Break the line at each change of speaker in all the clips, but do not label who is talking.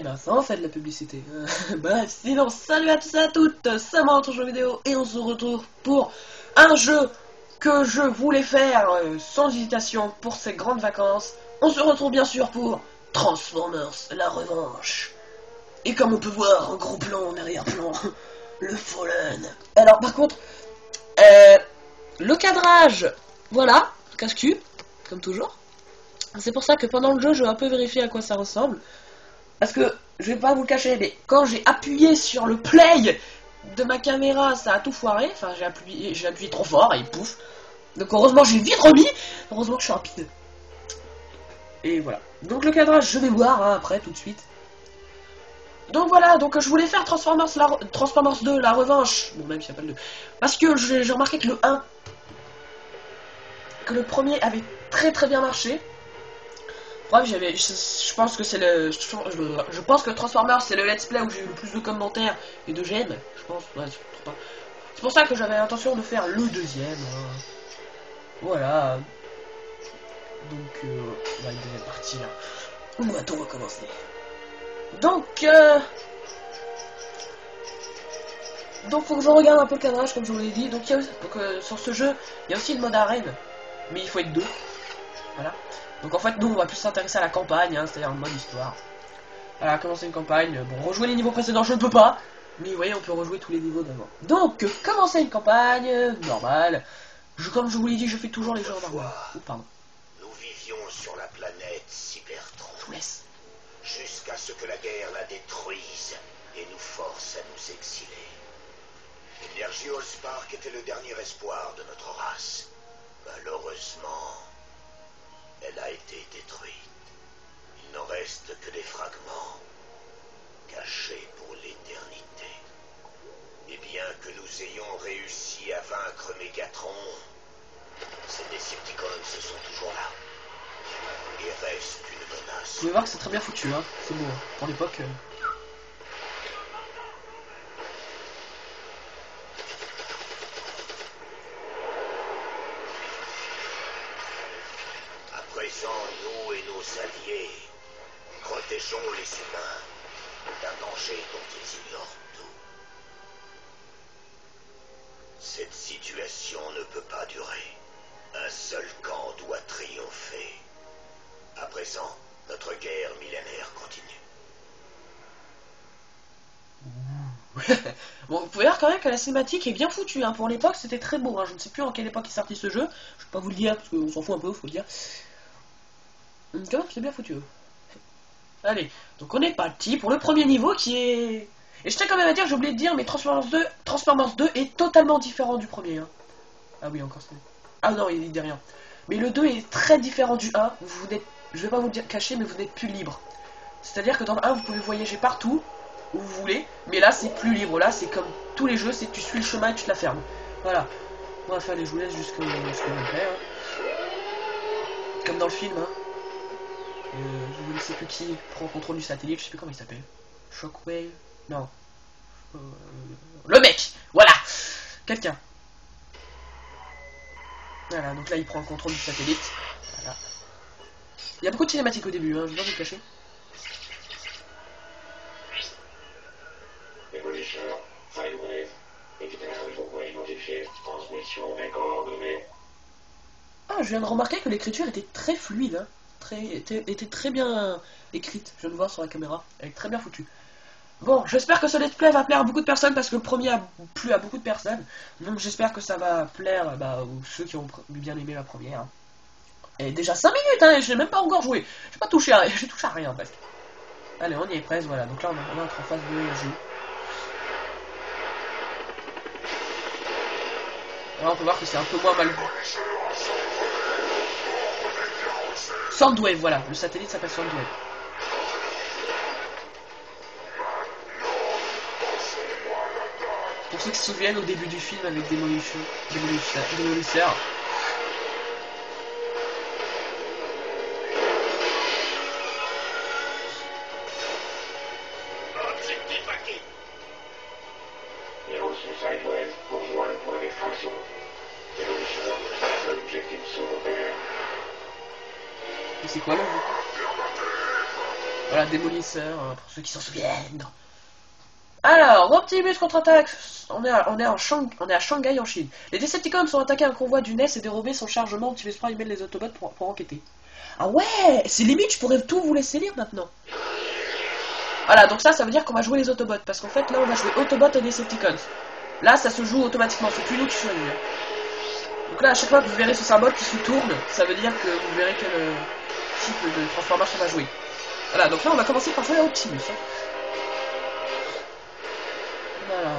Ouais, bah ça en fait de la publicité. Bah sinon, salut à tous et à toutes, c'est moi dans jeu vidéo et on se retrouve pour un jeu que je voulais faire sans hésitation pour ces grandes vacances. On se retrouve bien sûr pour Transformers, la revanche. Et comme on peut voir, un gros plan en arrière-plan, le Fallen. Alors par contre, le cadrage, voilà, casse-cul, comme toujours. C'est pour ça que pendant le jeu, je vais un peu vérifier à quoi ça ressemble. Parce que, je vais pas vous le cacher, mais quand j'ai appuyé sur le play de ma caméra, ça a tout foiré. Enfin, j'ai appuyé trop fort et pouf. Donc heureusement, j'ai vite remis. Heureusement que je suis rapide. Et voilà. Donc le cadrage, je vais voir hein, après, tout de suite. Donc voilà, donc je voulais faire Transformers 2, la revanche. Bon, même s'il n'y a pas le 2. Parce que j'ai remarqué que le 1, que le premier avait très bien marché. Bref, je pense que c'est je pense que Transformers c'est le let's play où j'ai eu le plus de commentaires et de j'aime. Je pense, ouais, c'est pour ça que j'avais l'intention de faire le deuxième. Hein. Voilà. Donc, bah, une deuxième partie là. On va tout recommencer. Donc faut que je regarde un peu le cadrage comme je vous l'ai dit. Donc, sur ce jeu, il y a aussi le mode arène, mais il faut être deux. Voilà. Donc en fait, nous on va plus s'intéresser à la campagne, hein, c'est-à-dire le mode histoire. Voilà, commencer une campagne. Bon, rejouer les niveaux précédents, je ne peux pas. Mais vous voyez, on peut rejouer tous les niveaux d'avant. Donc, commencer une campagne, normale. Comme je vous l'ai dit, je fais toujours les jeux en normal. Oh, pardon.
Nous vivions sur la planète Cybertron.
Je vous laisse.
Jusqu'à ce que la guerre la détruise et nous force à nous exiler. L'énergie Allspark était le dernier espoir de notre race. Malheureusement, elle a été détruite. Il n'en reste que des fragments, cachés pour l'éternité. Et bien que nous ayons réussi à vaincre Megatron, ces Decepticons sont toujours là. Et restent une menace.
Vous pouvez voir que c'est très bien foutu, hein. C'est beau, hein. Pour l'époque.
À présent, nous et nos alliés protégeons les humains d'un danger dont ils ignorent tout. Cette situation ne peut pas durer. Un seul camp doit triompher. À présent, notre guerre millénaire continue.
Bon, vous pouvez voir quand même que la cinématique est bien foutue, hein. Pour l'époque, c'était très beau, hein. Je ne sais plus en quelle époque est sorti ce jeu. Je vais pas vous le dire, parce qu'on s'en fout un peu, faut le dire. Donc, c'est bien foutu. Allez, donc on est parti pour le premier niveau qui est... Et je tiens quand même à dire, j'ai oublié de dire, mais Transformers 2 est totalement différent du premier. Hein. Ah oui, encore ça. Ah non, il dit rien. Mais le 2 est très différent du 1. Je vais pas vous le dire caché, mais vous n'êtes plus libre. C'est-à-dire que dans le 1, vous pouvez voyager partout où vous voulez, mais là, c'est plus libre. Là, c'est comme tous les jeux, c'est que tu suis le chemin et tu te la fermes. Voilà. Bref, allez, je vous laisse jusqu'au après. Hein. Comme dans le film, hein. Je ne sais plus qui prend contrôle du satellite, je sais plus comment il s'appelle. Shockwave. Non. Le mec. Voilà. Quelqu'un. Voilà, donc là il prend le contrôle du satellite. Voilà. Il y a beaucoup de cinématiques au début, hein, je vais pas vous le cacher. Ah, je viens de remarquer que l'écriture était très fluide, hein. Était très bien écrite, je viens de voir sur la caméra. Elle est très bien foutue. Bon, j'espère que ce let's play va plaire à beaucoup de personnes parce que le premier a plu à beaucoup de personnes. Donc j'espère que ça va plaire aux ceux qui ont bien aimé la première. Et déjà 5 minutes, hein, et j'ai même pas encore joué. J'ai pas touché à rien, j'ai touché à rien presque. Allez, on y est presque, voilà. Donc là on entre en phase de jeu. Alors on peut voir que c'est un peu moins mal. Soundwave, voilà. Le satellite s'appelle Soundwave. Pour ceux qui se souviennent au début du film avec Démolisseur.
Objectif acquis.
Et reçu Sidewave pour joindre pour l'extraction. Démolisseur, l'objectif secondaire.
Mais c'est quoi là? Voilà, démolisseur, pour ceux qui s'en souviennent. Alors, Optimus contre-attaque. On est à Shanghai en Chine. Les Decepticons ont attaqué un convoi du NES et dérobé son chargement. Optimus Prime mène les Autobots pour enquêter. Ah ouais, c'est limite, je pourrais tout vous laisser lire maintenant. Voilà, donc ça veut dire qu'on va jouer les Autobots. Parce qu'en fait, là, on va jouer Autobots et Decepticons. Là, ça se joue automatiquement, c'est plus nous qui choisissons. Donc là, à chaque fois que vous verrez ce symbole qui se tourne, ça veut dire que vous verrez quel type de transformation on va jouer. Voilà, donc là, on va commencer par jouer à Optimus. Voilà.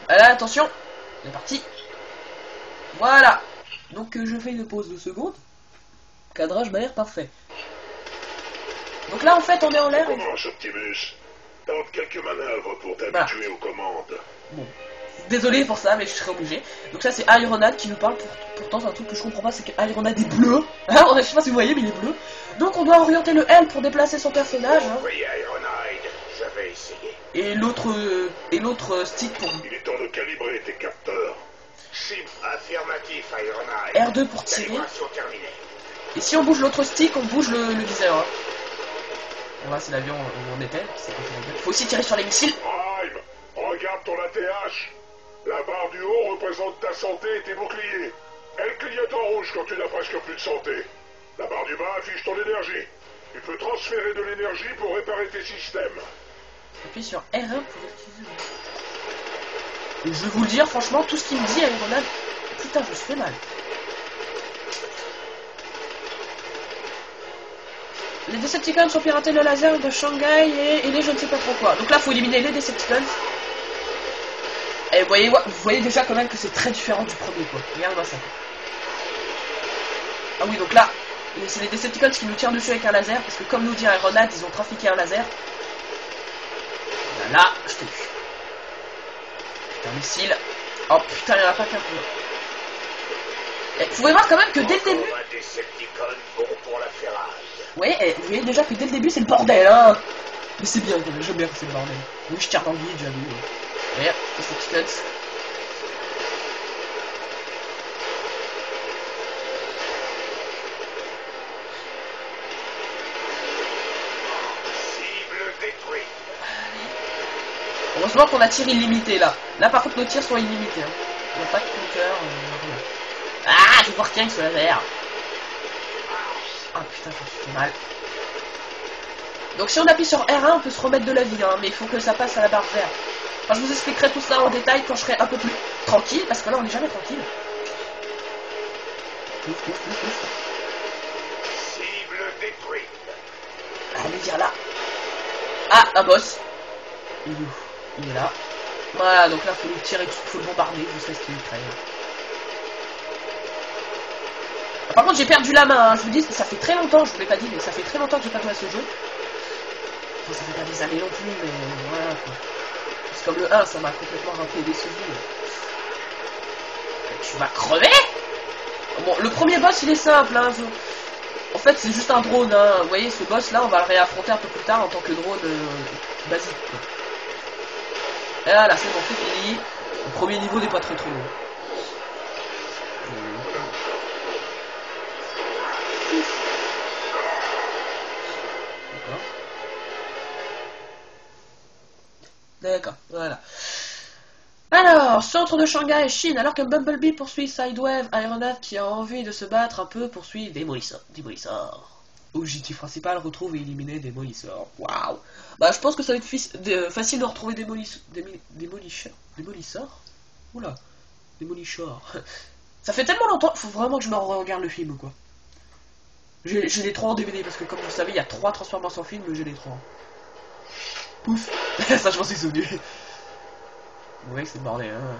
Allez, attention, on est parti. Voilà. Donc je fais une pause de secondes. Cadrage m'a l'air parfait. Donc là, en fait, on est en l'air.
Comment, Optimus? Tente quelques manœuvres pour t'habituer aux commandes.
Bon. Désolé pour ça, mais je serai obligé. Donc ça, c'est Ironhead qui nous parle. Pourtant, c'est un truc que je comprends pas, c'est qu'Ironhead est bleu. Hein, je sais pas si vous voyez, mais il est bleu. Donc on doit orienter le L pour déplacer son personnage. Hein.
Oui, Ironhide, je vais essayer.
Et l'autre stick pour...
Il est temps de calibrer tes capteurs.
Cible affirmatif, Ironhide.
R2 pour tirer.
Calibration terminée.
Et si on bouge l'autre stick, on bouge le viseur. Hein. Voilà, c'est l'avion où on était. Il faut aussi tirer sur les missiles.
Prime, regarde ton ATH. La barre du haut représente ta santé et tes boucliers. Elle clignote en rouge quand tu n'as presque plus de santé. La barre du bas affiche ton énergie. Tu peux transférer de l'énergie pour réparer tes systèmes.
Appuie sur R1 pour utiliser. Et je vais vous le dire, franchement, tout ce qu'il me dit, Ironhead, putain, je me fais mal. Les Decepticons ont piraté le laser de Shanghai et les je ne sais pas trop quoi. Donc là, il faut éliminer les Decepticons. Et vous voyez déjà quand même que c'est très différent du premier, quoi. Regarde-moi ça. Ah oui, donc là, c'est les Decepticons qui nous tirent dessus avec un laser, parce que comme nous dit Ironhead, ils ont trafiqué un laser. Là, je t'ai vu. Un missile. Oh putain, il n'y en a pas qu'un peu. Et vous pouvez voir quand même que dès le début... Ouais, et vous voyez déjà que dès le début c'est le bordel, hein. Mais c'est bien, j'aime bien que c'est le bordel. Oui, je tire dans le vide, déjà vu. Regarde, c'est Decepticons. Heureusement qu'on a tir illimité là. Là par contre nos tirs sont illimités. Hein. Il n'y a pas de compteur. Ah, je vais voir tiens que ce laser. Ah putain, ça fait mal. Donc si on appuie sur R1, on peut se remettre de la vie, hein, mais il faut que ça passe à la barre verte. Enfin, je vous expliquerai tout ça en détail quand je serai un peu plus tranquille, parce que là on n'est jamais tranquille.
Cible détruite.
Allez, viens là. Ah, un boss. Il est où? Il est là. Voilà, donc là faut le tirer, faut le bombarder jusqu'à ce qu'il crève. Par contre j'ai perdu la main, hein. Je vous dis, ça fait très longtemps, je vous l'ai pas dit, mais ça fait très longtemps que j'ai pas joué à ce jeu. Enfin, ça fait pas des années non plus, mais voilà quoi. C'est comme le 1, ça m'a complètement rappelé des souvenirs. Tu vas crever? Bon, le premier boss il est simple, hein. En fait c'est juste un drone, hein. Vous voyez ce boss là, on va le réaffronter un peu plus tard en tant que drone basique quoi. Et là, c'est bon, c'est fini. Le premier niveau n'est pas très long. D'accord, voilà. Alors, centre de Shanghai, Chine, alors que Bumblebee poursuit Sidewave, Ironhead qui a envie de se battre un peu poursuit Démolisseur. Objectif principal, retrouve et éliminer Démolisseur. Waouh. Bah je pense que ça va être facile de retrouver Démolisseur. Oula. Démolisseur. Ça fait tellement longtemps, faut vraiment que je me regarde le film quoi. J'ai les 3 en DVD parce que comme vous savez, il y a 3 transformations en film, j'ai les 3. Pouf. Ça je m'en suis souvenu. Ouais, c'est le bordel hein.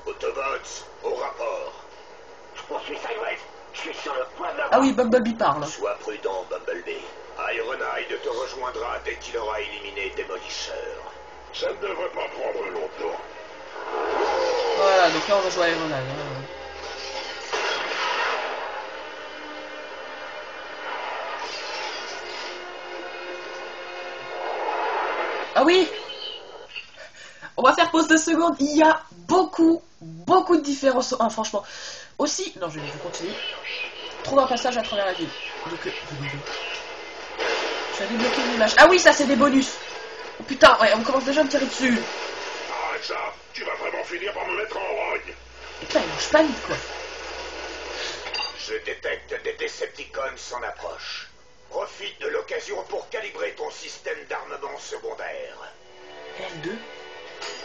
Autobots, au rapport.
Je poursuis Sidewave. Je suis sur le point de la...
Ah oui, Bumblebee parle.
Sois prudent, Bumblebee. Ironhide te rejoindra dès qu'il aura éliminé Démolisseur.
Ça ne devrait pas prendre longtemps.
Voilà, donc là on va jouer à Ironhide. Hein. Ah oui. On va faire pause de secondes. Il y a beaucoup de différences. Ah, franchement. Aussi, non, je vais continuer. Trouve un passage à travers la ville. Donc, Tu as débloqué une image. Ah oui, ça c'est des bonus. Oh putain, ouais, on commence déjà à me tirer dessus.
Arrête ça, tu vas vraiment finir par me mettre en rogne.
Putain, je panique quoi.
Je détecte des Decepticons en approche. Profite de l'occasion pour calibrer ton système d'armement secondaire.
L2.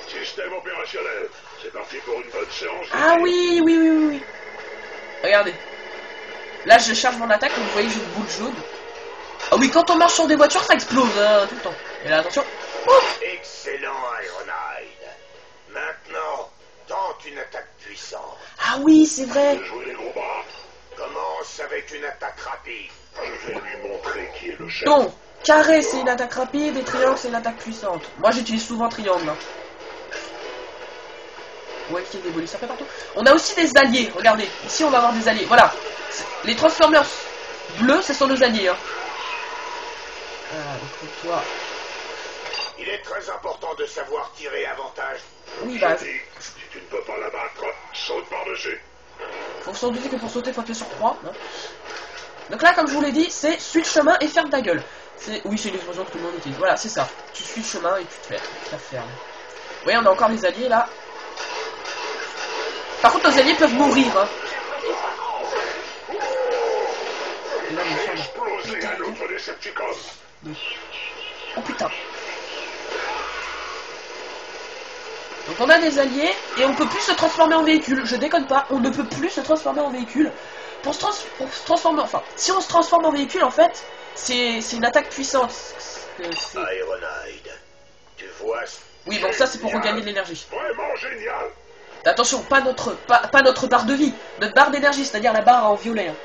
Système opérationnel. C'est parti pour une bonne séance.
Ah oui, oui, oui, oui, oui. Regardez. Là, je charge mon attaque, vous voyez, j'ai une boule jaune. Ah oui, quand on marche sur des voitures, ça explose tout le temps. Et là, attention. Ouf.
Excellent, Ironhide. Maintenant, tente une attaque puissante.
Ah oui, c'est vrai.
Jouer les gros bras.
Commence avec une attaque rapide.
Je vais lui montrer qui est le chef.
Donc, carré, c'est une attaque rapide, et triangle, c'est une attaque puissante. Moi, j'utilise souvent triangle. Hein. Ouais, qu'il y a des bonus, ça fait partout. On a aussi des alliés, regardez. Ici, on va avoir des alliés. Voilà. Les Transformers bleus, ce sont nos alliés. Hein. Ah, donc toi...
Il est très important de savoir tirer avantage.
Oui, bah...
Je dis, si tu ne peux pas l'abattre, saute par-dessus.
Faut s'en douter que pour sauter, faut appuyer sur 3. Hein. Donc là, comme je vous l'ai dit, c'est suis le chemin et ferme ta gueule. Oui, c'est une explosion que tout le monde utilise. Voilà, c'est ça. Tu suis le chemin et tu te fermes. Vous voyez, on a encore les alliés, là. Par contre, nos alliés peuvent mourir. Hein. Et là,
Exploser un autre Decepticon.
Oh putain. Donc on a des alliés et on peut plus se transformer en véhicule. Je déconne pas, on ne peut plus se transformer en véhicule. Pour se transformer, enfin, si on se transforme en véhicule, en fait, c'est une attaque puissante.
Ironhide, tu vois...
Oui, bon, ça c'est pour regagner de l'énergie.
Vraiment génial.
Attention, pas notre barre de vie, notre barre d'énergie, c'est-à-dire la barre en violet. Hein.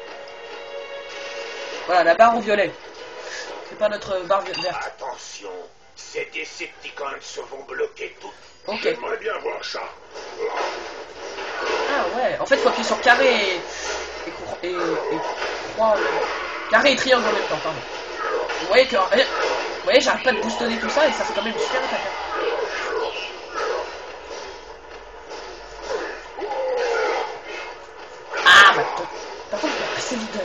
Voilà, la barre en violet. C'est pas notre barre verte.
Attention, ces Decepticons se vont bloquer tout.
Ok.
J'aimerais bien voir ça.
Ah ouais, en fait, faut appuyer sur carré et croix. Carré et triangle en même temps, pardon. Vous voyez que... Vous voyez, j'arrête pas de boustonner tout ça et ça fait quand même une super attaque. Ah, bah, par contre, il est assez vite,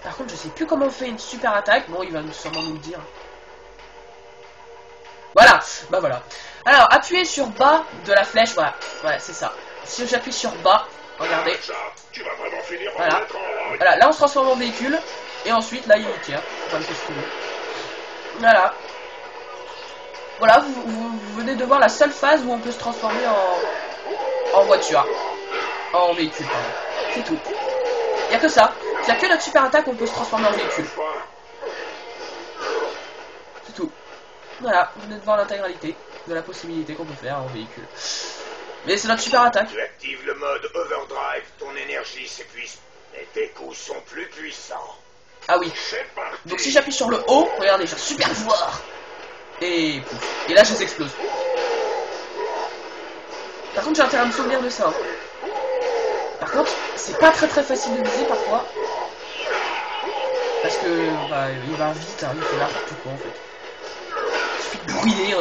Par contre, je sais plus comment on fait une super attaque. Bon, il va sûrement nous le dire. Voilà, bah voilà. Alors, appuyez sur bas de la flèche, voilà. Voilà, c'est ça. Si j'appuie sur bas, regardez.
Tu vas vraiment finir par
Voilà.
mettre en rogne.
Voilà, là on se transforme en véhicule. Et ensuite, là, il tire. Enfin, c'est ce qu'il veut. Voilà. Voilà, vous venez de voir la seule phase où on peut se transformer en voiture. En véhicule, pardon. C'est tout. Il n'y a que ça. Il n'y a que notre super attaque où on peut se transformer en véhicule. C'est tout. Voilà, vous venez de voir l'intégralité de la possibilité qu'on peut faire en véhicule. Mais c'est notre super attaque.
Tu actives le mode Overdrive, ton énergie s'épuise, et tes coups sont plus puissants.
Ah oui.
C'est parti.
Donc si j'appuie sur le haut, regardez, j'ai un super pouvoir. Et pouf. Et là je les explose. Par contre j'ai intérêt à me souvenir de ça. Hein. Par contre, c'est pas très facile de viser parfois. Parce que bah, il va vite, hein, il fait n'importe quoi en fait. Il suffit de brûler.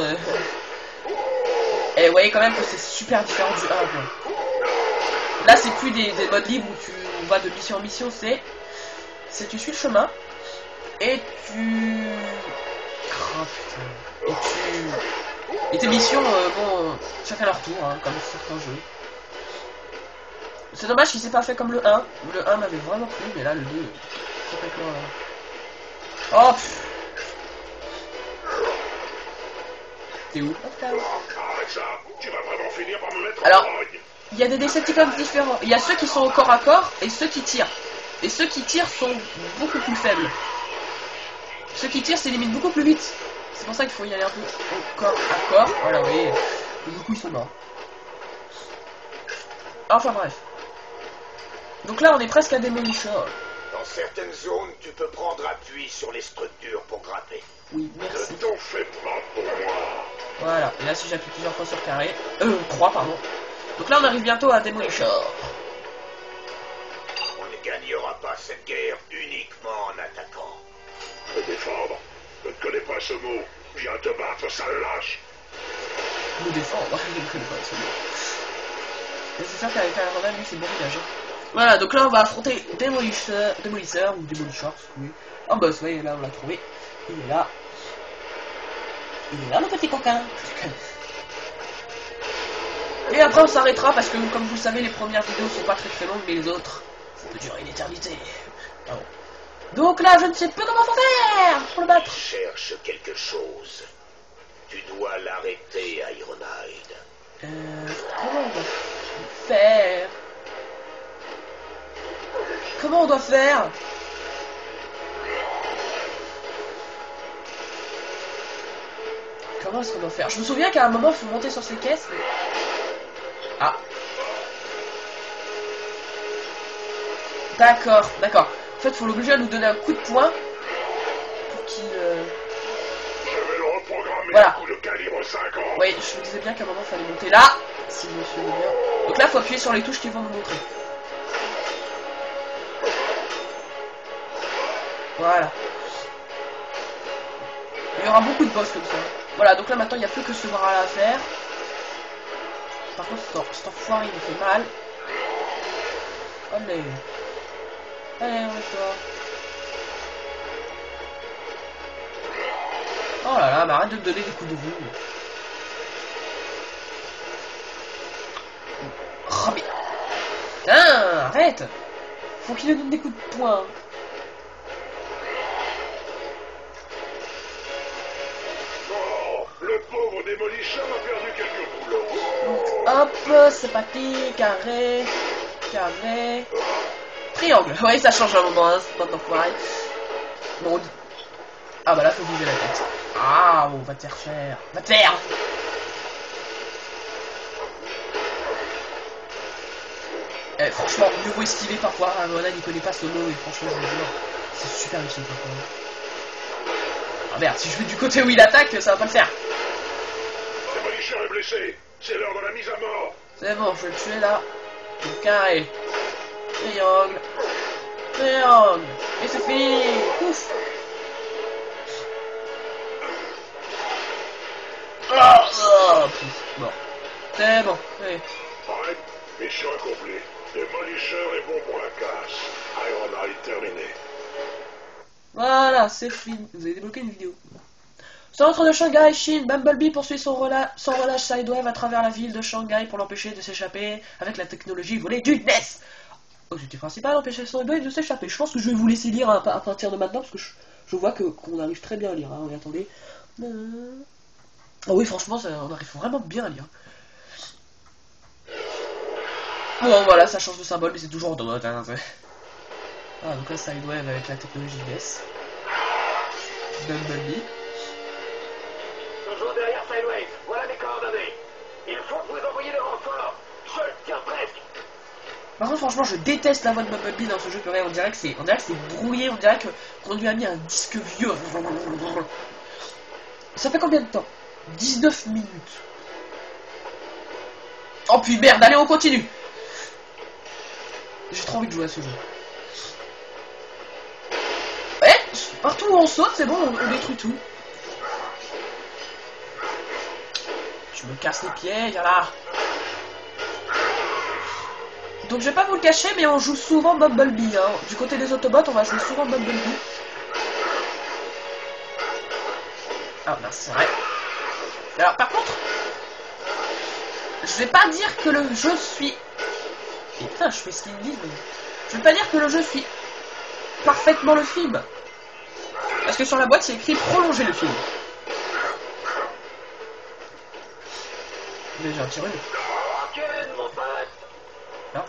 Et vous voyez quand même que c'est super différent du 1. Quoi. Là c'est plus des modes libres où tu vas de mission en mission, c'est tu suis le chemin et tu... Oh putain. Et tes missions, bon, chacun leur tour, hein, comme certains jeux. C'est dommage qu'il s'est pas fait comme le 1. Le 1 m'avait vraiment plu, mais là le 2, complètement... Oh pff. T'es où? Alors, il y a des Decepticons différents. Il y a ceux qui sont au corps à corps et ceux qui tirent. Et ceux qui tirent sont beaucoup plus faibles. Ceux qui tirent s'éliminent beaucoup plus vite. C'est pour ça qu'il faut y aller un peu au corps à corps. Voilà, oui. Et du coup, ils sont morts. Enfin bref. Donc là, on est presque à Demolition.
Dans certaines zones, tu peux prendre appui sur les structures pour grimper.
Oui, merci.
Ne t'en fais pas pour moi.
Voilà. Et là, si j'appuie plusieurs fois sur carré... 3, pardon. Donc là, on arrive bientôt à Demolition.
On ne gagnera pas cette guerre uniquement en attaquant.
Me défendre. Je ne connais pas ce mot. Viens te battre, sale lâche.
Me défendre. Je ne connais pas ce mot. Mais c'est sûr qu'avec un Iron Man, lui, c'est bon village. Voilà, donc là on va affronter Démolisseur ou Démolisseur, oui. Un boss, oui, là on l'a trouvé. Il est là. Il est là le petit coquin. Et après on s'arrêtera parce que comme vous le savez les premières vidéos sont pas très longues mais les autres ça peut durer une éternité. Ah bon. Donc là je ne sais pas comment faut faire pour le battre.
Cherche quelque chose. Tu dois l'arrêter, Ironhide.
Comment on doit faire? Comment on doit faire? Comment est-ce qu'on doit faire? Je me souviens qu'à un moment il faut monter sur ces caisses mais... Ah. D'accord, d'accord. En fait, il faut l'obliger à nous donner un coup de poing pour qu'il...
Je vais le reprogrammer
Voilà.
à coup de calibre 50.
Oui, je me disais bien qu'à un moment, il fallait monter là, si je me souviens bien. Donc là, il faut appuyer sur les touches qui vont nous montrer. Voilà. Il y aura beaucoup de boss comme ça. Voilà, donc là, maintenant, il n'y a plus que ce bras-là à faire. Par contre, cet enfoiré, il me fait mal. Allez. Allez, arrête-toi. Oh là là, mais arrête de me donner des coups de roue. Oh mais... Putain, arrête. Faut qu'il nous donne des coups de poing.
Oh, le pauvre démolicheur a perdu quelques boulots.
Hop, c'est parti, carré, carré, triangle. Oui, ça change un moment, hein, c'est pas tant pareil. Bon, ah bah là, faut bouger la tête. Ah, on va te faire cher. Va te faire. Eh, franchement, mieux vaut esquiver parfois. Voilà, il connaît pas ce mot et franchement, je vous jure, c'est super utile parfois. Ah merde, si je vais du côté où il attaque, ça va pas le faire.
Le démolicheur est blessé. C'est l'heure de la mise à mort.
C'est bon, je vais le tuer là. Donc, carré. Triangle. Triangle. Et c'est fini. Ouf. Bon. C'est bon. Allez.
Arrête. Mission accomplie. Démolicheur est bon pour la casse. Ironhide terminé.
Voilà, c'est fini. Vous avez débloqué une vidéo. Centre de Shanghai, Chine, Bumblebee poursuit son relâche Sidewave à travers la ville de Shanghai pour l'empêcher de s'échapper avec la technologie volée du NES. Objectif principal, empêcher Sidewave de s'échapper. Je pense que je vais vous laisser lire à partir de maintenant parce que je vois qu'on arrive très bien à lire. Hein. Oui, attendez. Ah oui, franchement, on arrive vraiment bien à lire. Bon, voilà, ça change de symbole, mais c'est toujours droite. Hein, ah, donc là, Sidewave avec la technologie NES. Bumblebee.
Toujours derrière Sidewave, voilà mes coordonnées. Il faut que vous envoyiez le renfort. Je le tiens presque.
Par contre, franchement, je déteste la voix de Bumblebee dans ce jeu. On dirait que c'est brouillé, on dirait qu'on lui a mis un disque vieux. Ça fait combien de temps? 19 minutes. Oh puis merde, allez, on continue. J'ai trop envie de jouer à ce jeu. Eh, partout où on saute, c'est bon, on détruit tout. Je me casse les pieds, viens là. Donc je vais pas vous le cacher, mais on joue souvent Bumblebee. Hein. Du côté des Autobots, on va jouer souvent Bumblebee. Ah bah c'est vrai. Alors par contre, je vais pas dire que le jeu suit... Et putain, je fais ce qu'ils me disent, mais... Je vais pas dire que le jeu suit parfaitement le film. Parce que sur la boîte, c'est écrit prolonger le film. Mais j'ai un tiré. Non.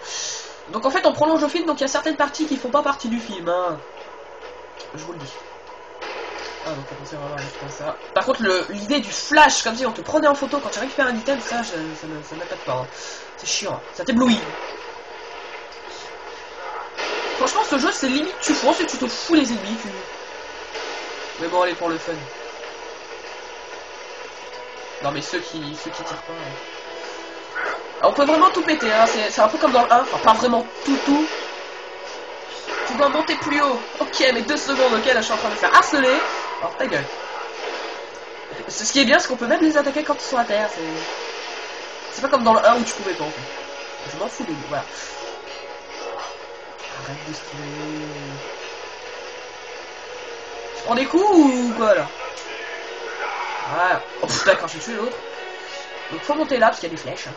Donc en fait, on prolonge le film, donc il y a certaines parties qui font pas partie du film. Hein. Je vous le dis. Ah, donc on pensait vraiment à comme ça. Par contre, l'idée du flash, comme si on te prenait en photo quand tu récupères un item, ça m'attaque pas. Hein. C'est chiant, ça t'éblouit. Franchement, ce jeu, c'est limite tu fonces et tu te fous les ennemis. Mais bon, allez, pour le fun. Non, mais ceux qui tirent pas. Hein. Alors, on peut vraiment tout péter, hein. C'est un peu comme dans le 1, enfin pas vraiment tout. Tu dois monter plus haut. Ok, mais 2 secondes, ok, là je suis en train de me faire harceler. Alors ta gueule. Ce qui est bien, c'est qu'on peut même les attaquer quand ils sont à terre. C'est pas comme dans le 1 où tu pouvais pas en fait. Je m'en fous de lui, voilà. Arrête de styler. Tu prends des coups ou quoi là? Voilà. Oh d'accord, j'ai tué l'autre. Donc faut monter là parce qu'il y a des flèches.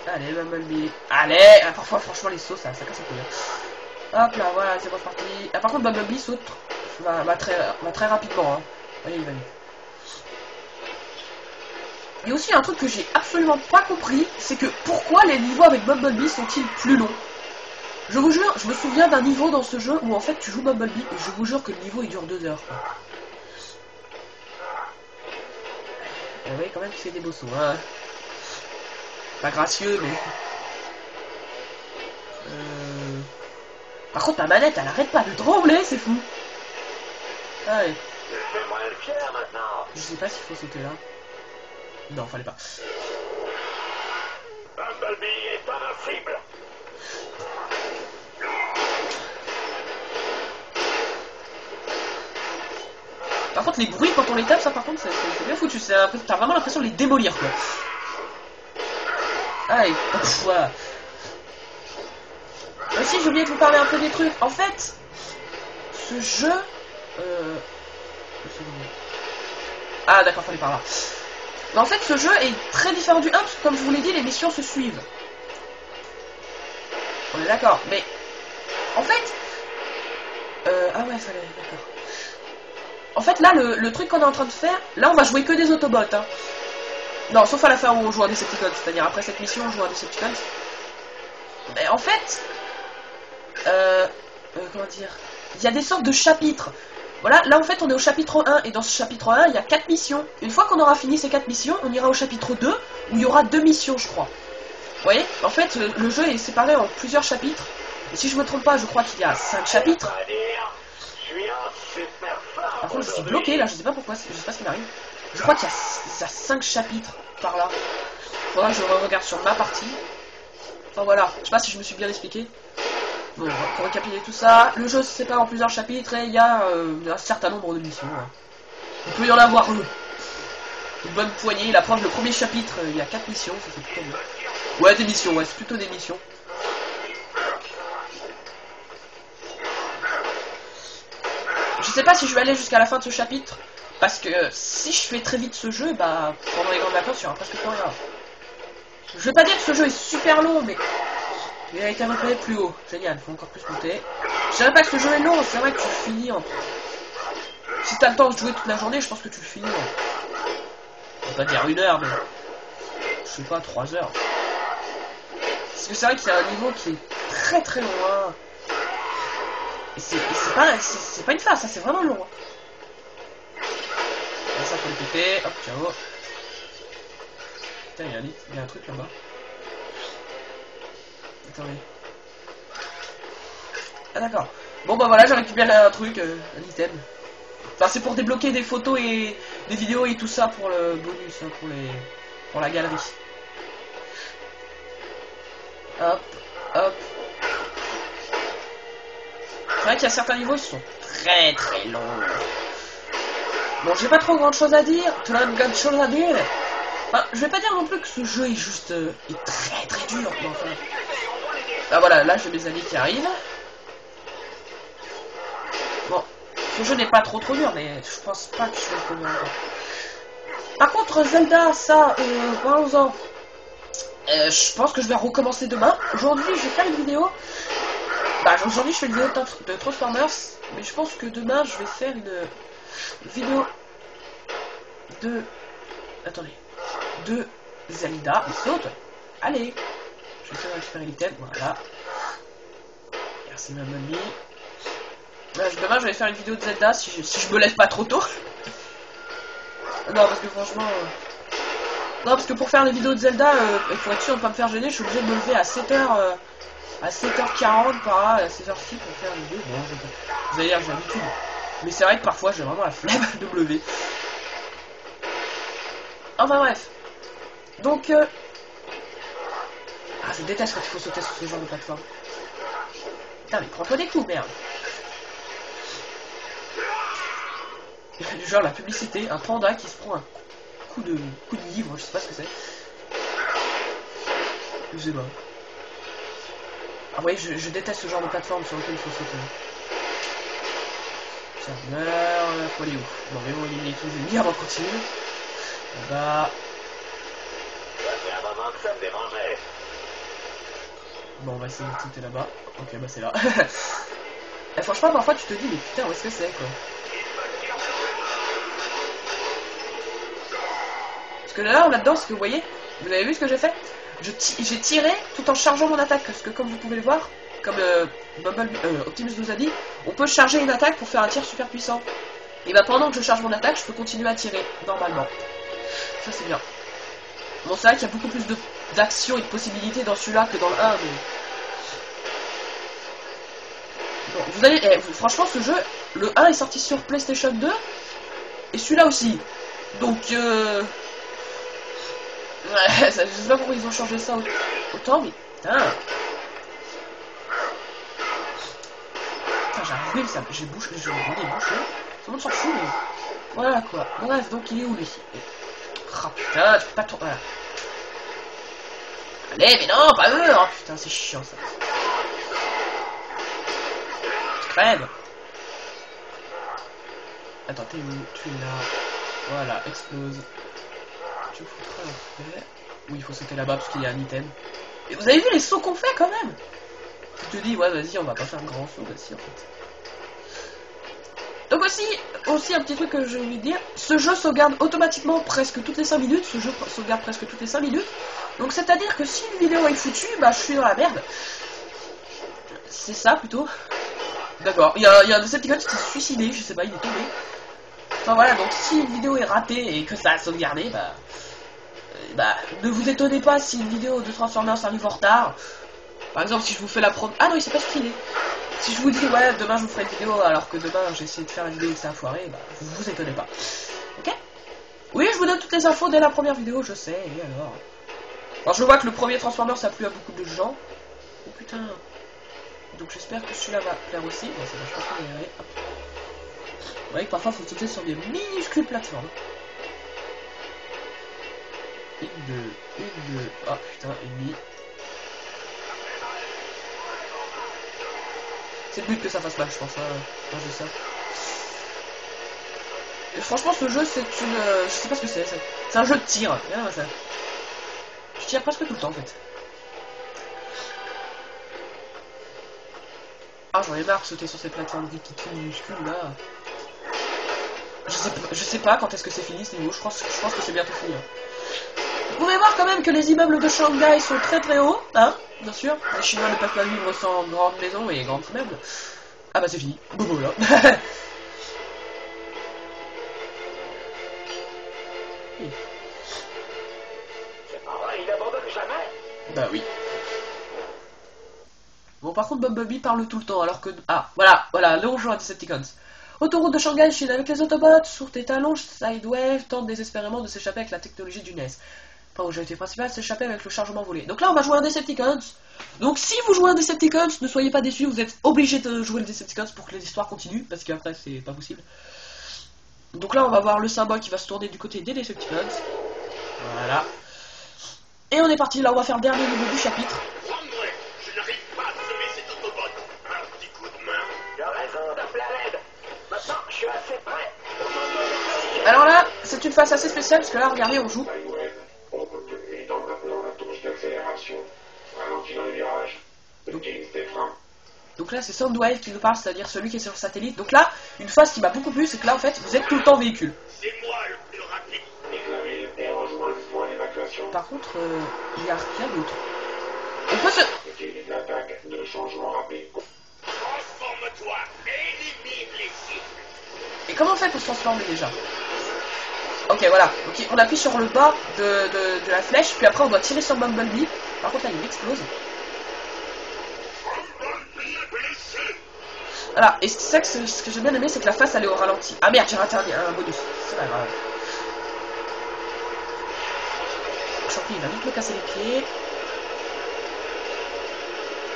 Allez, Bumblebee. Allez, parfois franchement les sauts ça casse un peu. Hop là, voilà, c'est reparti. Ah, par contre Bumblebee saute va très rapidement. Hein. Voyez, il va vite. Il y a aussi un truc que j'ai absolument pas compris, c'est que pourquoi les niveaux avec Bumblebee sont-ils plus longs? Je vous jure, je me souviens d'un niveau dans ce jeu où en fait tu joues Bumblebee et je vous jure que le niveau il dure 2 heures. Quoi. Vous voyez quand même qu'il fait des beaux sauts. Hein. Pas gracieux mais... Par contre ta manette elle arrête pas de trembler, c'est fou. Allez. Je sais pas s'il faut sauter là. Non, fallait pas.
Bumblebee est invincible.
Par contre, les bruits quand on les tape, ça par contre, c'est bien foutu. T'as vraiment l'impression de les démolir, quoi. Allez, voilà. Aussi, j'ai oublié de vous parler un peu des trucs. En fait, ce jeu... Ah, d'accord, fallait par là. Mais en fait, ce jeu est très différent du 1, parce que comme je vous l'ai dit, les missions se suivent. On est d'accord, mais... En fait... Ah ouais, fallait... D'accord. En fait, là, le truc qu'on est en train de faire... Là, on va jouer que des Autobots, hein. Non, sauf à la fin où on joue à Decepticons. C'est-à-dire, après cette mission, on joue à Decepticons. Mais en fait... comment dire... Il y a des sortes de chapitres. Voilà, là en fait on est au chapitre 1 et dans ce chapitre 1 il y a 4 missions. Une fois qu'on aura fini ces 4 missions, on ira au chapitre 2 où il y aura 2 missions je crois. Vous voyez? En fait le jeu est séparé en plusieurs chapitres. Et si je me trompe pas, je crois qu'il y a 5 chapitres. Par contre je suis bloqué là, je sais pas pourquoi, je sais pas ce qui m'arrive. Je crois qu'il y a 5 chapitres par là. Faudra que je regarde sur ma partie. Enfin voilà, je sais pas si je me suis bien expliqué. Bon, pour récapituler tout ça, le jeu se sépare en plusieurs chapitres et il y a un certain nombre de missions. Hein. Il peut y en avoir une bonne poignée. La preuve, le premier chapitre, il y a 4 missions, ça c'est plutôt bien. Ouais, des missions, ouais, c'est plutôt des missions. Je sais pas si je vais aller jusqu'à la fin de ce chapitre, parce que si je fais très vite ce jeu, bah pendant les grandes vacances, il y aura presque plus rien. Je vais pas dire que ce jeu est super long, mais... Il a été repéré plus haut. Génial, faut encore plus monter. Je dirais pas que ce jeu est long, c'est vrai que tu le finis en... Si t'as le temps de jouer toute la journée, je pense que tu le finis en... On va pas dire 1 heure, mais... Je sais pas, 3 heures. Parce que c'est vrai qu'il y a un niveau qui est très très loin. Et c'est pas une phase, ça c'est vraiment long. Et ça faut le péter, hop, ciao. Putain, il y a un truc là-bas. Attendez. Ah d'accord. Bon bah voilà, j'ai récupéré un truc, un item. Enfin c'est pour débloquer des photos et des vidéos et tout ça pour le bonus, hein, pour la galerie. Hop, hop. C'est vrai qu'il y a certains niveaux qui sont très très longs. Bon, j'ai pas trop grande chose à dire. Enfin, je vais pas dire non plus que ce jeu est juste est très très dur. Mais enfin... Ah voilà, là j'ai mes amis qui arrivent. Bon, ce jeu n'est pas trop dur, mais je pense pas que je vais le connaître encore. Par contre, Zelda, ça, parlons-en. Je pense que je vais recommencer demain. Aujourd'hui, je vais faire une vidéo. Bah, aujourd'hui, je fais une vidéo de Transformers, mais je pense que demain, je vais faire une vidéo de... Attendez. De Zelda. Il saute. Allez. Je vais essayer de récupérer l'item, voilà. Merci ma mamie. Demain je vais faire une vidéo de Zelda si je me lève pas trop tôt. Non parce que franchement... Non parce que pour faire des vidéos de Zelda, il faut être sûr de ne pas me faire gêner, je suis obligé de me lever à 7h... à 7h40 par là, à 7h6 pour faire une vidéo. Bon, vous allez dire j'ai l'habitude. Mais c'est vrai que parfois j'ai vraiment la flemme de me lever. Enfin bref. Donc... Ah, je déteste quand il faut sauter sur ce genre de plateforme. Putain, mais prends-toi des coups, merde. Du genre la publicité, un panda qui se prend un coup de livre, je sais pas ce que c'est. Je sais pas. Ah oui, je déteste ce genre de plateforme sur lequel il faut sauter. Ça meurt, faut aller où? Bon, mais on élimine tous les ennemis avant de continuer. Là-bas. Bon, on va essayer de sauter là-bas. Ok, bah c'est là. Et franchement, parfois tu te dis, mais putain, où est-ce que c'est quoi? Parce que là-dedans, ce que vous voyez, vous avez vu ce que j'ai fait? J'ai tiré tout en chargeant mon attaque. Parce que comme vous pouvez le voir, comme Optimus nous a dit, on peut charger une attaque pour faire un tir super puissant. Et bah pendant que je charge mon attaque, je peux continuer à tirer, normalement. Ça c'est bien. Bon, c'est vrai qu'il y a beaucoup plus d'action et de possibilités dans celui-là que dans le 1, mais... Bon, vous allez... franchement, ce jeu, le 1 est sorti sur PlayStation 2, et celui-là aussi. Donc, ouais, je sais pas pourquoi ils ont changé ça autant, mais putain. Putain, j'arrive, ça, j'ai bouché, tout le monde s'en fout, mais... Voilà, quoi. Bref, donc il est où, lui? Ah, putain, tu peux pas tourner, voilà. Allez, mais non, pas eux. Oh, putain, c'est chiant, ça. Crève. Attends, t'es où? Tu es là. Voilà, explose. Tu foutras en fait. Oui, il faut sauter là-bas parce qu'il y a un item. Et vous avez vu les sauts qu'on fait quand même? Tu te dis, ouais, vas-y, on va pas faire un grand saut, vas-y, en fait. Donc aussi un petit truc que j'ai envie de dire, ce jeu sauvegarde automatiquement presque toutes les 5 minutes, ce jeu sauvegarde presque toutes les 5 minutes, donc c'est-à-dire que si une vidéo est foutue, bah je suis dans la merde. C'est ça plutôt. D'accord, il y a un Decepticon qui s'est suicidé, je sais pas, il est tombé. Enfin voilà, donc si une vidéo est ratée et que ça a sauvegardé, bah ne vous étonnez pas si une vidéo de Transformers arrive en retard. Par exemple, si je vous fais la prendre... Ah non, il s'est pas suicidé. Si je vous dis, ouais, demain je vous ferai une vidéo, alors que demain j'ai essayé de faire une vidéo et que ça a foiré, bah, vous étonnez pas. Ok? Oui, je vous donne toutes les infos dès la première vidéo, je sais, et alors? Alors je vois que le premier Transformers ça a plu à beaucoup de gens. Oh putain. Donc j'espère que celui-là va plaire aussi. Bon, ça marche pas trop, mais allez, hop. Vous voyez que parfois il faut sauter sur des minuscules plateformes. Une, deux. Oh putain, ennemi. C'est le but que ça fasse mal, je pense, hein, je dis ça. Et franchement, ce jeu, c'est une... je sais pas ce que c'est un jeu de tir. Regarde ça. Je tire presque tout le temps, en fait. Ah, j'en ai marre de sauter sur ces plateformes petites minuscules, là. Je sais pas quand est-ce que c'est fini, ce niveau. Je pense que c'est bientôt fini. Hein. Vous pouvez voir quand même que les immeubles de Shanghai sont très très hauts, hein, bien sûr. Les Chinois ne peuvent pas vivre sans grandes maisons et grands immeubles. Ah bah c'est fini. Bobo là.
Il abandonne jamais.
Bah oui. Bon, par contre, Bumblebee parle tout le temps, alors que... Ah, voilà, là on joue à Decepticons. Autoroute de Shanghai, Chine avec les Autobots, sur tes talons, Sidewave tente désespérément de s'échapper avec la technologie du NES. Pas objectif principal, s'échapper avec le chargement volé. Donc là, on va jouer un Decepticons. Donc si vous jouez un Decepticons, ne soyez pas déçus, vous êtes obligé de jouer le Decepticons pour que l'histoire continue, parce qu'après, c'est pas possible. Donc là, on va voir le symbole qui va se tourner du côté des Decepticons. Voilà. Et on est parti, là, on va faire le dernier niveau du chapitre.
Je n'arrive pas à semer cet Autobot. Un petit coup de main. Tu as raison d'appeler à l'aide. Maintenant, je suis assez prêt.
Alors là, c'est une phase assez spéciale, parce que là, regardez, on joue. Donc là, c'est Soundwave qui nous parle, c'est-à-dire celui qui est sur le satellite. Donc là, une phase qui m'a beaucoup plu, c'est que là, en fait, vous êtes tout le temps véhicule.
C'est moi le plus rapide.
Par contre, il y a rien d'autre. On peut se...
Transforme-toi, élimine les cibles.
Et comment on fait pour se transformer déjà? Ok, voilà. Ok, on appuie sur le bas de la flèche, puis après on doit tirer sur Bumblebee. Par contre là, il explose. Voilà, et c'est ça que ce que j'ai bien aimé, c'est que la face elle est au ralenti. Ah merde, j'ai raté un bonus. C'est pas grave. Champi, il va vite me casser les pieds.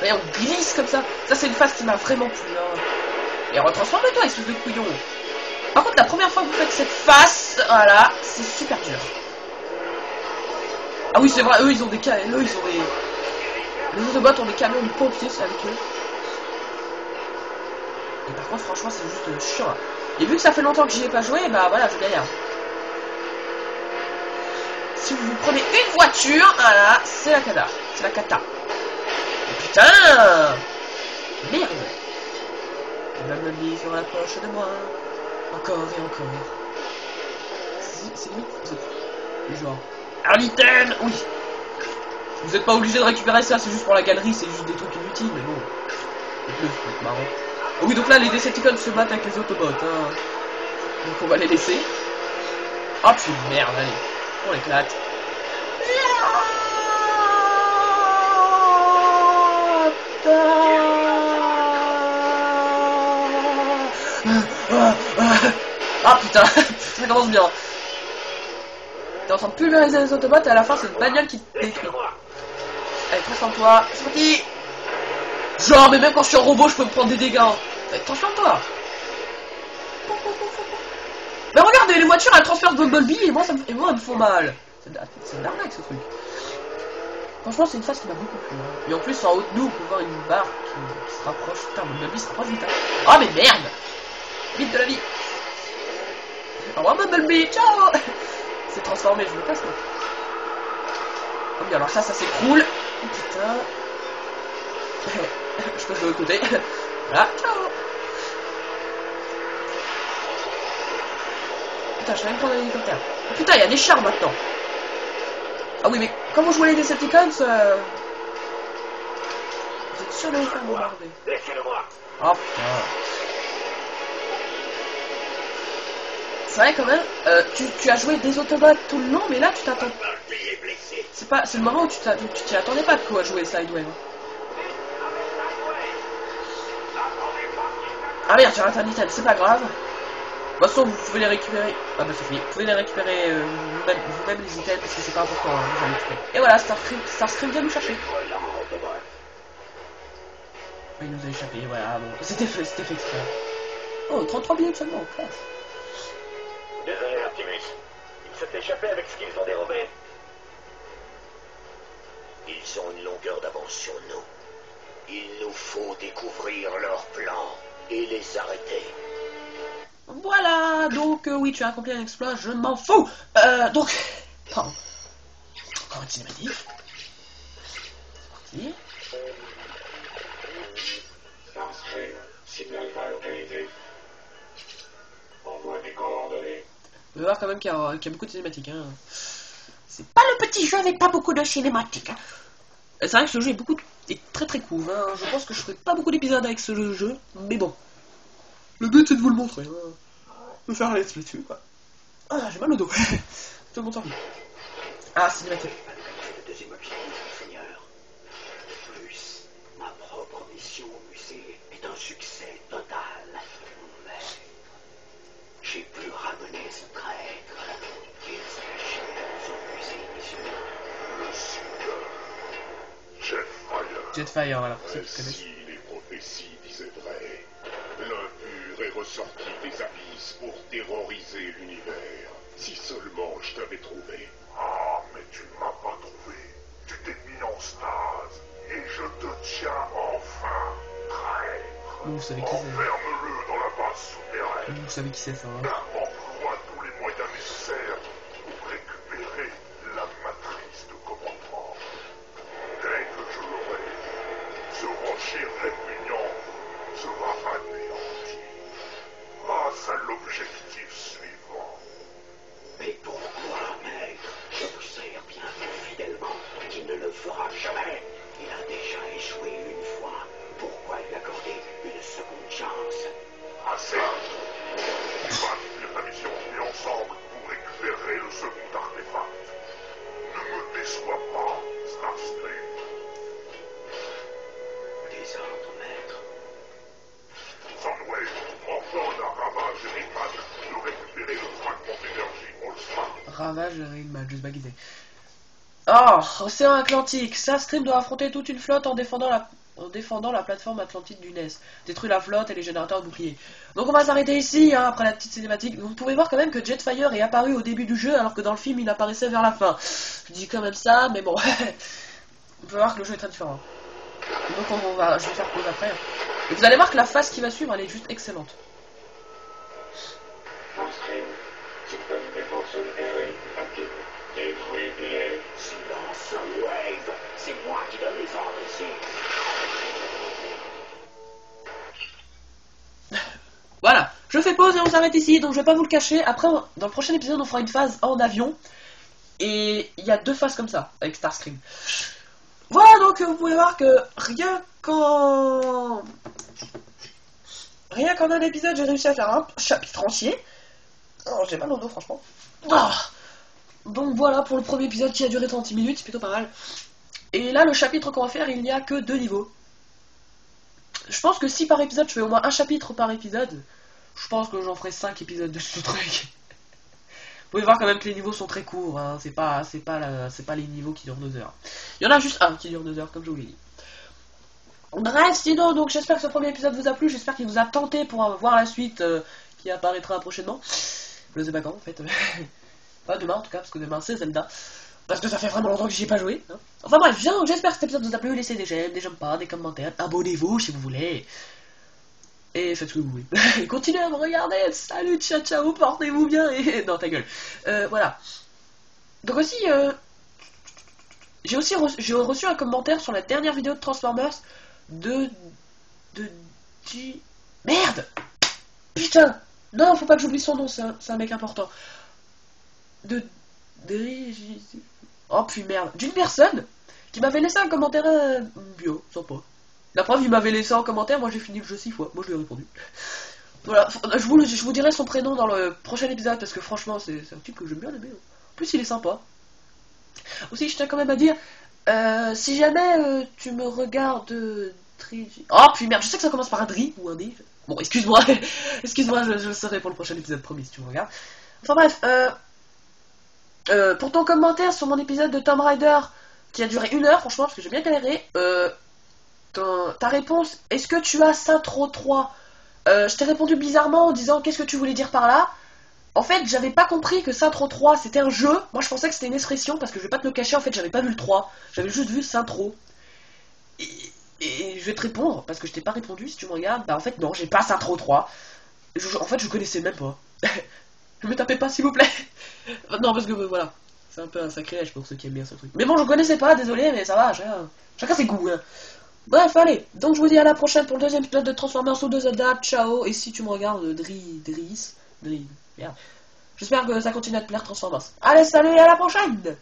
Et on glisse comme ça. Ça, c'est une phase qui m'a vraiment plu. Hein. Et retransforme-toi, espèce de couillon. Par contre, la première fois que vous faites cette face, voilà, c'est super dur. Ah oui, c'est vrai, eux, ils ont des... Les Autobots ont des camions de pompiers avec eux. Et par contre, franchement, c'est juste chiant. Et vu que ça fait longtemps que j'y ai pas joué, bah voilà, je galère. Si vous prenez une voiture, voilà, c'est la cata. C'est la cata. Et putain! Merde! La mamie se rapproche de moi. Encore et encore. C'est limite. Genre. Arlitten! Oui! Vous êtes pas obligé de récupérer ça, c'est juste pour la galerie, c'est juste des trucs inutiles, mais bon. C'est marrant. Ah oui, donc là, les Decepticons se battent avec les Autobots, hein. Donc on va les laisser. Oh putain, merde, allez. On l'éclate. Ah putain, ça commence bien. T'es en train de pulvériser les Autobots et à la fin c'est une bagnole qui te détruit. Allez, transforme-toi, c'est parti. Genre, mais même quand je suis en robot, je peux me prendre des dégâts. Allez, transforme-toi. Mais regardez, les voitures elles transfèrent Bumblebee et moi elles me font mal. C'est de l'arnaque ce truc. Franchement, c'est une phase qui m'a beaucoup plu. Hein. Et en plus, en haut de nous, on peut voir une barre qui se rapproche. Putain, Bumblebee se rapproche vite. Hein. Oh, mais merde. Vite de la vie. Au revoir, Bumblebee. Ciao. C'est transformé, je me casse, moi. Oh, bien, alors ça s'écroule. Oh, putain. Je passe de l'autre côté. Voilà, ciao. Putain, je vais même prendre un hélicoptère. Oh, putain, il y a des chars maintenant. Ah oui, mais quand vous jouez les Decepticons, vous êtes sûr de vous faire bombarder.
Laissez-le-moi.
Oh putain. C'est vrai quand même, tu as joué des Autobots tout le long, mais là tu t'attends. C'est le moment où tu t'y attendais pas de quoi jouer Sideway. Ah merde, j'ai raté un item, c'est pas grave. De toute façon, vous pouvez les récupérer. Ah bah c'est fini. Vous pouvez les récupérer vous-même les items parce que c'est pas important. Hein, vous allez et voilà, Starscream vient nous chercher. Il nous a échappé, voilà. Bon, c'était fait exprès. Oh, 33 minutes seulement, classe.
Désolé, Optimus. Ils s'est échappé avec ce qu'ils ont dérobé. Ils ont une longueur d'avance sur nous. Il nous faut découvrir leurs plans et les arrêter.
Voilà, donc oui, tu as accompli un exploit, je m'en fous. Donc, pardon. Encore une cinématique. C'est parti.
Envoie des coordonnées.
On va voir quand même qu'il y a beaucoup de cinématiques. Hein. C'est pas le petit jeu avec pas beaucoup de cinématiques. Hein. C'est vrai que ce jeu est très très cool. Hein. Je pense que je ferai pas beaucoup d'épisodes avec ce jeu, mais bon. Le but c'est de vous le montrer. Hein. De faire un let's play dessus, quoi. Ah, j'ai mal au dos. Tout le monde en rit. Ah, cinématique.
Le deuxième objectif, Seigneur. De plus, ma propre mission au musée est un succès total. Mais j'ai pu ramener ce traître. Il se cachait dans son musée, messieurs.
Jetfire.
Voilà. C'est ce que
Si les prophéties disaient vrai, l'impur est ressorti des abysses pour terroriser l'univers. Si seulement je t'avais trouvé. Ah, mais tu ne m'as pas trouvé. Tu t'es mis en stase. Et je te tiens enfin, traître.
vous savez qui c'est.
Enferme-le dans la base souterraine.
Vous savez qui c'est ça. Hein.
Emploie tous les moyens nécessaires pour récupérer la matrice de commandement. Dès que je l'aurai, ce rocher répugnant sera anéanti. Passe à l'objectif suivant.
Mais pourquoi, maître? Je vous sers bien fidèlement qu'il ne le fera jamais. Il a déjà échoué une fois. Pourquoi lui accorder une seconde chance?
Assez. Tu vas finir ta mission et ensemble pour récupérer le second artefact. Ne me déçois pas, Starscream.
Des ordres, maître.
Sunway, ordonne à Ravage et Rayman de récupérer le fragment d'énergie All-Star.
Ravage et Rainman, je sais pas qui c'est. Oh, Océan Atlantique. Starscream doit affronter toute une flotte en défendant la plateforme Atlantide du NES. Détruit la flotte et les générateurs de boucliers. Donc on va s'arrêter ici, hein, après la petite cinématique. Vous pouvez voir quand même que Jetfire est apparu au début du jeu, alors que dans le film il apparaissait vers la fin. Je dis quand même ça, mais bon. On peut voir que le jeu est très différent. Donc je vais faire pause après. Et vous allez voir que la phase qui va suivre, elle est juste excellente.
Silence, Wave. C'est moi qui donne les ordres ici.
Voilà, je fais pause et on s'arrête ici, donc je vais pas vous le cacher. Après, dans le prochain épisode, on fera une phase en avion. Et il y a 2 phases comme ça, avec Starscream. Voilà, donc vous pouvez voir que rien qu'en un épisode, j'ai réussi à faire un chapitre entier. Oh, j'ai mal au dos, franchement. Ah. Donc voilà pour le premier épisode qui a duré 30 minutes, c'est plutôt pas mal. Et là, le chapitre qu'on va faire, il n'y a que 2 niveaux. Je pense que si par épisode, je fais au moins un chapitre par épisode, je pense que j'en ferai 5 épisodes de ce truc. Vous pouvez voir quand même que les niveaux sont très courts, hein. C'est pas les niveaux qui durent 2 heures. Il y en a juste un qui dure 2 heures, comme je vous l'ai dit. Bref, sinon, donc j'espère que ce premier épisode vous a plu, j'espère qu'il vous a tenté pour voir la suite qui apparaîtra prochainement. Je sais pas quand en fait. Pas demain en tout cas, parce que demain c'est Zelda. Parce que ça fait vraiment longtemps que j'y ai pas joué. Hein. Enfin bref, j'espère que cet épisode vous a plu. Laissez des j'aime pas, des commentaires, abonnez-vous si vous voulez. Et faites ce que vous voulez. Et continuez à me regarder. Salut, ciao, ciao, portez-vous bien. Et non, ta gueule. Voilà. Donc aussi, j'ai reçu un commentaire sur la dernière vidéo de Transformers de Merde. Putain. Non, faut pas que j'oublie son nom. C'est un mec important. Oh puis merde, d'une personne qui m'avait laissé un commentaire bio, sympa. La preuve, il m'avait laissé un commentaire, moi j'ai fini le jeu 6 fois, moi je lui ai répondu. Voilà, je vous dirai son prénom dans le prochain épisode parce que franchement c'est un type que j'aime bien aimer. En plus il est sympa. Aussi je tiens quand même à dire, si jamais tu me regardes oh puis merde, je sais que ça commence par un Dri ou un Div. Bon excuse-moi, excuse-moi, je le saurai pour le prochain épisode, promis si tu me regardes. Enfin bref, pour ton commentaire sur mon épisode de Tomb Raider qui a duré 1 heure, franchement, parce que j'ai bien galéré, ta réponse, est-ce que tu as Saintro 3 je t'ai répondu bizarrement en disant qu'est-ce que tu voulais dire par là. En fait, j'avais pas compris que Saintro 3 c'était un jeu. Moi je pensais que c'était une expression parce que je vais pas te le cacher, en fait j'avais pas vu le 3, j'avais juste vu Saintro. Et je vais te répondre parce que je t'ai pas répondu si tu me regardes. Bah en fait non, j'ai pas Saintro 3. En fait je connaissais même pas. Ne me tapez pas s'il vous plaît. Non parce que voilà, c'est un peu un sacrilège pour ceux qui aiment bien ce truc. Mais bon je connaissais pas, désolé mais ça va, chacun ses goûts hein. Bref allez, donc je vous dis à la prochaine pour le 2e épisode de Transformers ou de Zelda, ciao. Et si tu me regardes merde. J'espère que ça continue à te plaire Transformers. Allez salut et à la prochaine.